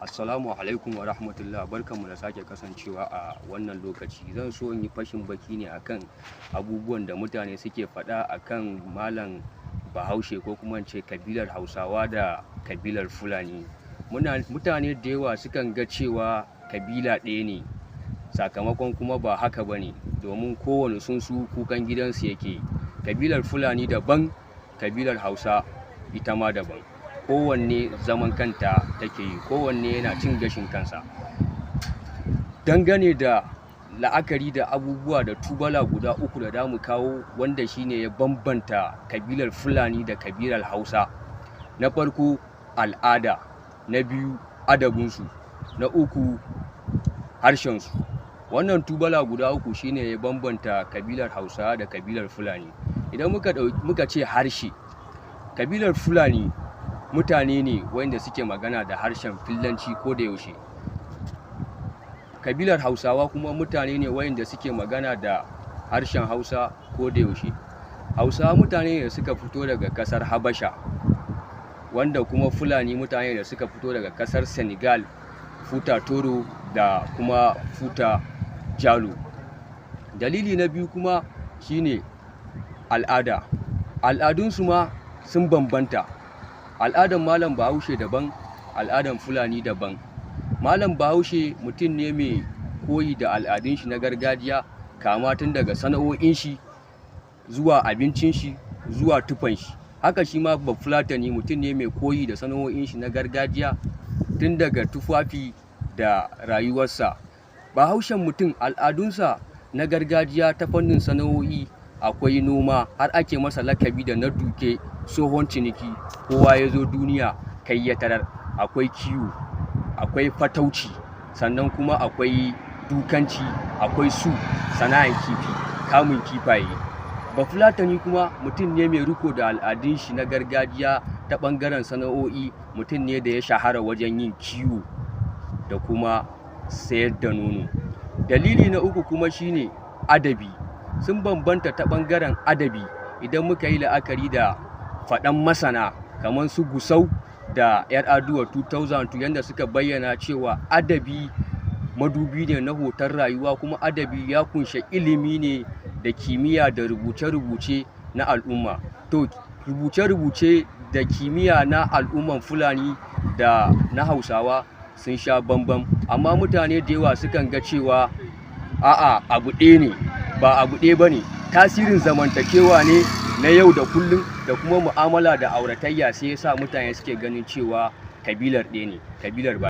Assalamu alaikum wa rahmatullah, barkanmu da sake kasancewa a wannan lokaci. Zan so in yi fashin baki ne akan abubuwan da mutane suke faɗa akan malam Bahaushe ko kuma in ce kabilar Hausawa da kabilar Fulani. Mutane da yawa sukan ga cewa kabila ɗaya ne, sakamakon kuma ba haka ba ne, domin kowane tsuntsu kukan gidansu yake. Kabilar Fulani daban, kabilar Hausa ita ma daban. Kowanne zaman kanta take yi, kowanne yana cin gashin kansa. Dangane da la'akari da abubuwa da tubala guda uku da damu kawo, wanda shine ya bambanta kabilar Fulani da kabilar Hausa. Na farko al'ada, na biyu adabinsu, na uku harshensu. Wannan tubala guda uku shine ya bambanta kabilar Hausa da kabilar Fulani. Idan muka ce harshe, kabilar Fulani mutane ne wanda suke magana da harshen Fillanci ko da yaushe. Kabilar Hausawa kuma mutane ne wanda suke magana da harshen Hausa ko da yaushe. Hausawa mutane ne da suka fito daga ƙasar Habasha, wanda kuma Fulani mutane da suka fito daga ƙasar Senegal, Futa Toro da kuma Futa Jalo. Dalili na biyu kuma shine al'ada. Al'adunsu ma sun bambanta. Al'adan malam Bahaushe daban, al'adan Fulani daban. Malam Bahaushe mutum ne mai koyi da al'adun shi na gargajiya, kama tun daga sana'o'in shi zuwa abincin shi zuwa tufan shi. Haka shi ma Bafulatani mutum ne mai koyi da sana'o'in shi na gargajiya, tun daga tufafi da rayuwarsa. Bahaushen mutum al'adunsa na gargajiya ta fannin sana'o'i akwai noma, har ake masa lakabi da na duke tsohon ciniki, kowa ya zo duniya kai ya tarar. Akwai kiwo, akwai fatauci, sannan kuma akwai dukanci, akwai sana'an kifi, kamun kifaye. Bafulatani kuma mutum ne mai riko da al'adun shi na gargajiya ta ɓangaren sana'o'i. Mutum ne da ya shahara wajen yin kiwo da kuma sayar da nono. Dalili na uku kuma shine adabi. Sun bambanta ta ɓangaren adabi. Idan muka yi la'akari da faɗan masana kamar su Gusau da 'yar aduwa 2002, yadda suka bayyana cewa adabi madubi ne na hoton rayuwa, kuma adabi ya kunshe ilimi ne da kimiyya da rubuce-rubuce na al'umma. To rubuce-rubuce da kimiyya na al'umman Fulani da na Hausawa sun sha bambam, amma mutane da yawa sukan ga cewa a'a abu ɗaya ne. Ba abu ɗaya ba ne. Tasirin zamantakewa ne na yau da kullum da kuma mu'amala da auratayya sai ya sa mutane suke ganin cewa kabilar ɗaya ne, kabilar ba